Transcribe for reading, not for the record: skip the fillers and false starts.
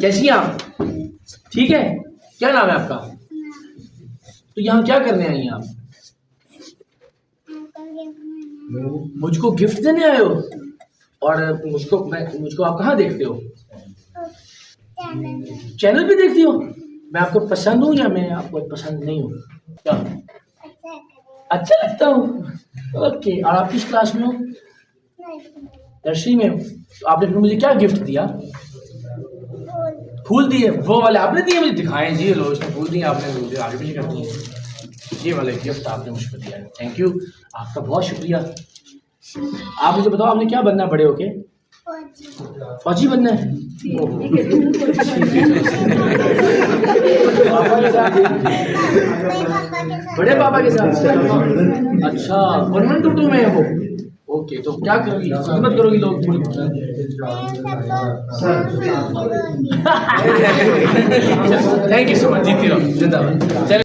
कैसी हैं आप? ठीक है। क्या नाम है आपका? तो यहाँ क्या करने आई हैं आप? मुझको गिफ्ट देने आए हो? और मुझको आप कहाँ देखते हो? चैनल पे देखती हो? मैं आपको पसंद हूँ या मैं आपको पसंद नहीं हूँ? क्या अच्छा लगता हूँ? ओके। और आप किस क्लास में हो? नर्सरी में हो। तो आपने फिर मुझे क्या गिफ्ट दिया? फूल दिए? वो वाले आपने दिए? मुझे दिखाएं जी। लो, इसने फूल दिए आपने, मुझे आगे भी नहीं करती है। ये वाले गिफ्ट आपने मुझको दिया है, थैंक यू, आपका बहुत शुक्रिया। आप मुझे बताओ, आपने क्या बनना है बड़े होके? फौजी बनना है? बड़े पापा के साथ? अच्छा, 112 में है वो? ओके, तो क्या करोगी? खिदमत करोगी लोग? थैंक यू सो मच, जीती रहो, जिंदाबाद।